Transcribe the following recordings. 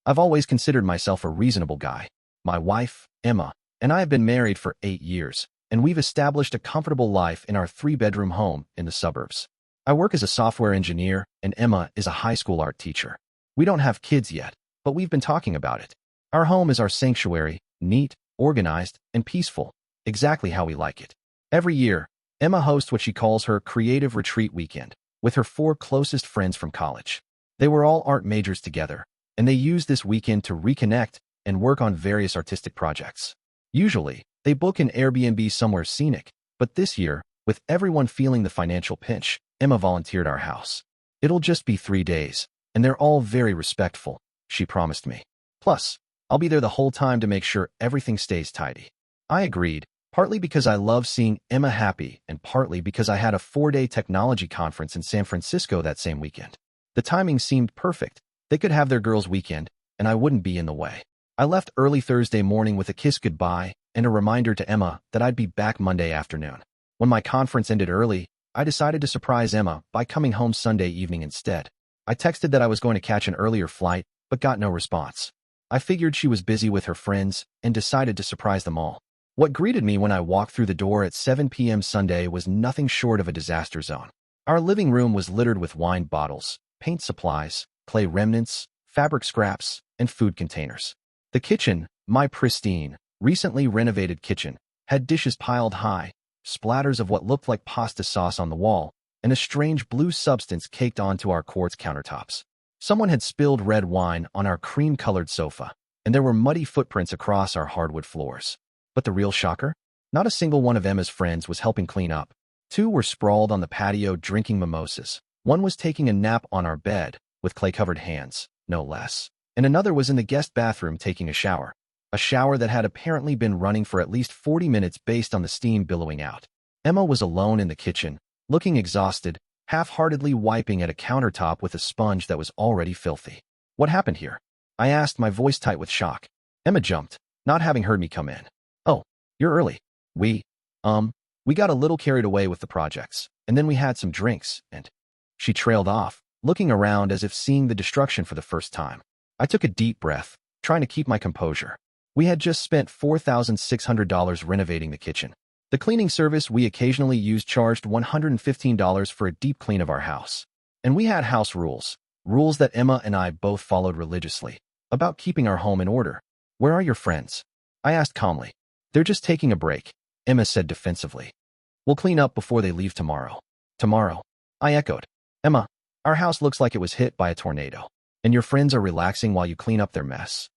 I've always considered myself a reasonable guy. My wife, Emma, and I have been married for 8 years, and we've established a comfortable life in our 3-bedroom home in the suburbs. I work as a software engineer, and Emma is a high school art teacher. We don't have kids yet, but we've been talking about it. Our home is our sanctuary, neat, organized, and peaceful, exactly how we like it. Every year, Emma hosts what she calls her creative retreat weekend with her 4 closest friends from college. They were all art majors together, and they use this weekend to reconnect and work on various artistic projects. Usually, they book an Airbnb somewhere scenic, but this year, with everyone feeling the financial pinch, Emma volunteered our house. It'll just be 3 days, and they're all very respectful, she promised me. Plus, I'll be there the whole time to make sure everything stays tidy. I agreed, partly because I love seeing Emma happy and partly because I had a 4-day technology conference in San Francisco that same weekend. The timing seemed perfect. They could have their girls' weekend, and I wouldn't be in the way. I left early Thursday morning with a kiss goodbye and a reminder to Emma that I'd be back Monday afternoon. When my conference ended early, I decided to surprise Emma by coming home Sunday evening instead. I texted that I was going to catch an earlier flight, but got no response. I figured she was busy with her friends and decided to surprise them all. What greeted me when I walked through the door at 7 p.m. Sunday was nothing short of a disaster zone. Our living room was littered with wine bottles, paint supplies, clay remnants, fabric scraps, and food containers. The kitchen, my pristine, recently renovated kitchen, had dishes piled high, splatters of what looked like pasta sauce on the wall, and a strange blue substance caked onto our quartz countertops. Someone had spilled red wine on our cream-colored sofa, and there were muddy footprints across our hardwood floors. But the real shocker? Not a single one of Emma's friends was helping clean up. 2 were sprawled on the patio drinking mimosas. 1 was taking a nap on our bed, with clay-covered hands, no less. And another was in the guest bathroom taking a shower that had apparently been running for at least 40 minutes based on the steam billowing out. Emma was alone in the kitchen, looking exhausted, half-heartedly wiping at a countertop with a sponge that was already filthy. What happened here? I asked, my voice tight with shock. Emma jumped, not having heard me come in. Oh, you're early. We got a little carried away with the projects, and then we had some drinks, and... She trailed off, looking around as if seeing the destruction for the first time. I took a deep breath, trying to keep my composure. We had just spent $4,600 renovating the kitchen. The cleaning service we occasionally used charged $115 for a deep clean of our house. And we had house rules that Emma and I both followed religiously, about keeping our home in order. Where are your friends? I asked calmly. They're just taking a break, Emma said defensively. We'll clean up before they leave tomorrow. Tomorrow? I echoed. Emma, our house looks like it was hit by a tornado, and your friends are relaxing while you clean up their mess.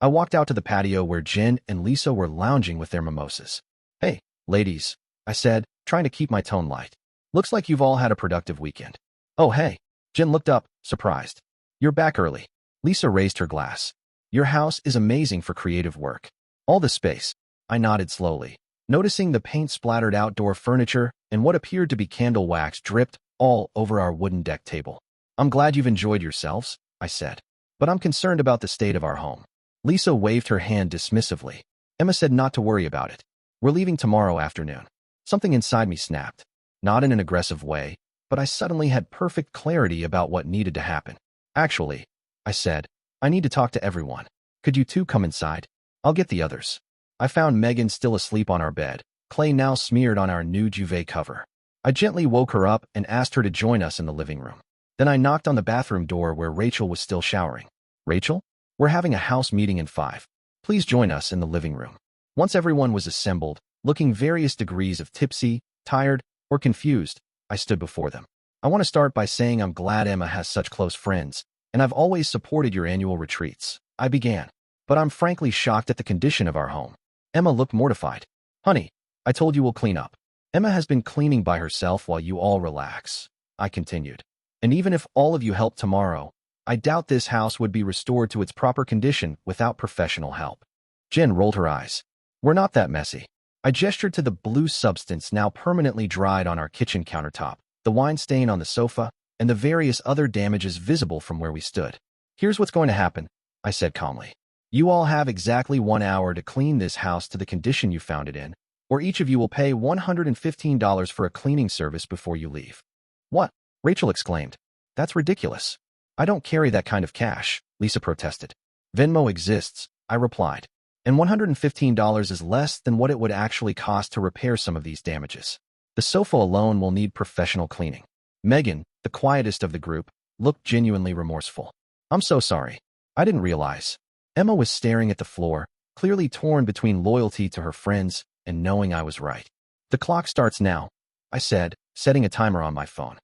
I walked out to the patio where Jen and Lisa were lounging with their mimosas. Hey, ladies, I said, trying to keep my tone light. Looks like you've all had a productive weekend. Oh, hey. Jen looked up, surprised. You're back early. Lisa raised her glass. Your house is amazing for creative work. All the space. I nodded slowly, noticing the paint-splattered outdoor furniture and what appeared to be candle wax dripped all over our wooden deck table. I'm glad you've enjoyed yourselves, I said. But I'm concerned about the state of our home. Lisa waved her hand dismissively. Emma said not to worry about it. We're leaving tomorrow afternoon. Something inside me snapped. Not in an aggressive way, but I suddenly had perfect clarity about what needed to happen. Actually, I said, I need to talk to everyone. Could you two come inside? I'll get the others. I found Megan still asleep on our bed, clay now smeared on our new duvet cover. I gently woke her up and asked her to join us in the living room. Then I knocked on the bathroom door where Rachel was still showering. Rachel? We're having a house meeting in 5. Please join us in the living room. Once everyone was assembled, looking various degrees of tipsy, tired, or confused, I stood before them. I want to start by saying I'm glad Emma has such close friends, and I've always supported your annual retreats, I began. But I'm frankly shocked at the condition of our home. Emma looked mortified. Honey, I told you we'll clean up. Emma has been cleaning by herself while you all relax, I continued. And even if all of you help tomorrow, I doubt this house would be restored to its proper condition without professional help. Jen rolled her eyes. We're not that messy. I gestured to the blue substance now permanently dried on our kitchen countertop, the wine stain on the sofa, and the various other damages visible from where we stood. Here's what's going to happen, I said calmly. You all have exactly 1 hour to clean this house to the condition you found it in, or each of you will pay $115 for a cleaning service before you leave. What? Rachel exclaimed. That's ridiculous. I don't carry that kind of cash, Lisa protested. Venmo exists, I replied. And $115 is less than what it would actually cost to repair some of these damages. The sofa alone will need professional cleaning. Megan, the quietest of the group, looked genuinely remorseful. I'm so sorry. I didn't realize. Emma was staring at the floor, clearly torn between loyalty to her friends and knowing I was right. The clock starts now, I said, setting a timer on my phone.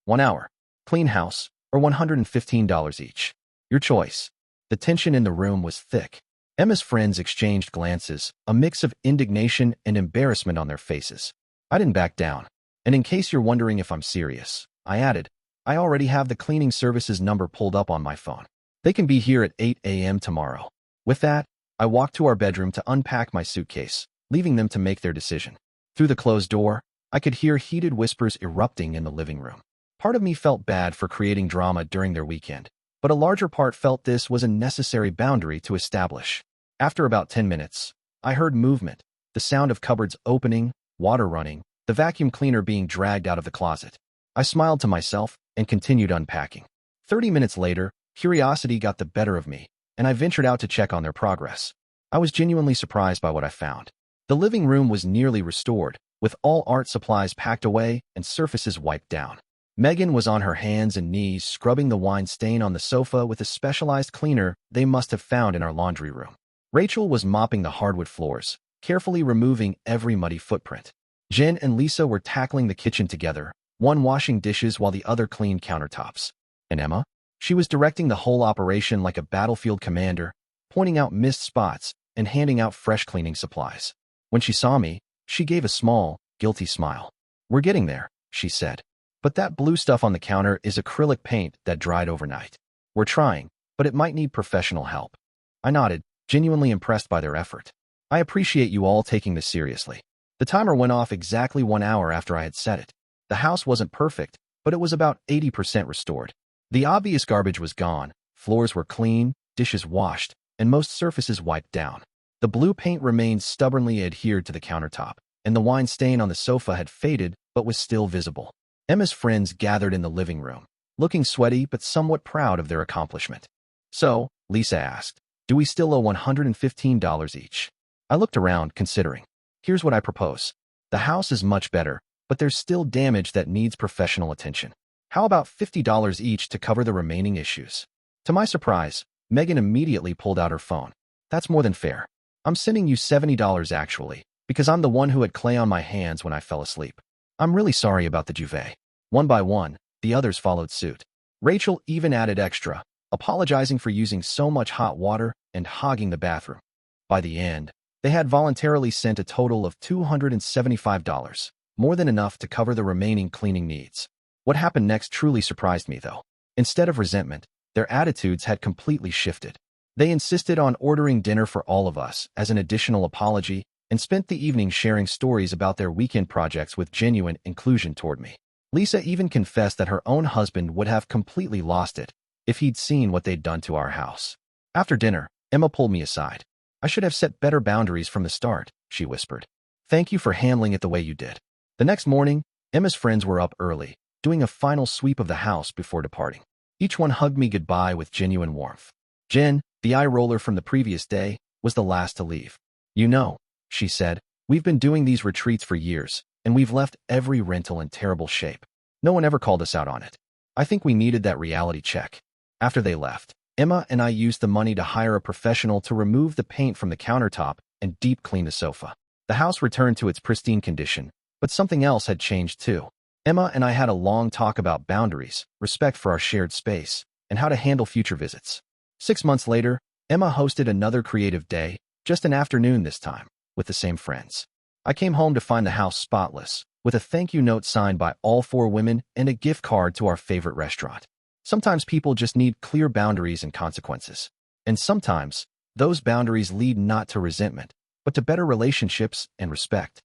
1 hour. Clean house, or $115 each. Your choice. The tension in the room was thick. Emma's friends exchanged glances, a mix of indignation and embarrassment on their faces. I didn't back down. And in case you're wondering if I'm serious, I added, I already have the cleaning services number pulled up on my phone. They can be here at 8 a.m. tomorrow. With that, I walked to our bedroom to unpack my suitcase, leaving them to make their decision. Through the closed door, I could hear heated whispers erupting in the living room. Part of me felt bad for creating drama during their weekend, but a larger part felt this was a necessary boundary to establish. After about 10 minutes, I heard movement, the sound of cupboards opening, water running, the vacuum cleaner being dragged out of the closet. I smiled to myself and continued unpacking. 30 minutes later, curiosity got the better of me, and I ventured out to check on their progress. I was genuinely surprised by what I found. The living room was nearly restored, with all art supplies packed away and surfaces wiped down. Megan was on her hands and knees scrubbing the wine stain on the sofa with a specialized cleaner they must have found in our laundry room. Rachel was mopping the hardwood floors, carefully removing every muddy footprint. Jen and Lisa were tackling the kitchen together, one washing dishes while the other cleaned countertops. And Emma? She was directing the whole operation like a battlefield commander, pointing out missed spots and handing out fresh cleaning supplies. When she saw me, she gave a small, guilty smile. We're getting there, she said. But that blue stuff on the counter is acrylic paint that dried overnight. We're trying, but it might need professional help. I nodded, genuinely impressed by their effort. I appreciate you all taking this seriously. The timer went off exactly 1 hour after I had set it. The house wasn't perfect, but it was about 80% restored. The obvious garbage was gone, floors were clean, dishes washed, and most surfaces wiped down. The blue paint remained stubbornly adhered to the countertop, and the wine stain on the sofa had faded but was still visible. Emma's friends gathered in the living room, looking sweaty but somewhat proud of their accomplishment. So, Lisa asked, do we still owe $115 each? I looked around, considering. Here's what I propose. The house is much better, but there's still damage that needs professional attention. How about $50 each to cover the remaining issues? To my surprise, Megan immediately pulled out her phone. That's more than fair. I'm sending you $70 actually, because I'm the one who had clay on my hands when I fell asleep. I'm really sorry about the duvet. One by one, the others followed suit. Rachel even added extra, apologizing for using so much hot water and hogging the bathroom. By the end, they had voluntarily sent a total of $275, more than enough to cover the remaining cleaning needs. What happened next truly surprised me, though. Instead of resentment, their attitudes had completely shifted. They insisted on ordering dinner for all of us as an additional apology and spent the evening sharing stories about their weekend projects with genuine inclusion toward me. Lisa even confessed that her own husband would have completely lost it if he'd seen what they'd done to our house. After dinner, Emma pulled me aside. I should have set better boundaries from the start, she whispered. Thank you for handling it the way you did. The next morning, Emma's friends were up early, doing a final sweep of the house before departing. Each one hugged me goodbye with genuine warmth. Jen, the eye roller from the previous day, was the last to leave. You know, she said, we've been doing these retreats for years, and we've left every rental in terrible shape. No one ever called us out on it. I think we needed that reality check. After they left, Emma and I used the money to hire a professional to remove the paint from the countertop and deep clean the sofa. The house returned to its pristine condition, but something else had changed too. Emma and I had a long talk about boundaries, respect for our shared space, and how to handle future visits. 6 months later, Emma hosted another creative day, just an afternoon this time, with the same friends. I came home to find the house spotless, with a thank you note signed by all 4 women and a gift card to our favorite restaurant. Sometimes people just need clear boundaries and consequences. And sometimes, those boundaries lead not to resentment, but to better relationships and respect.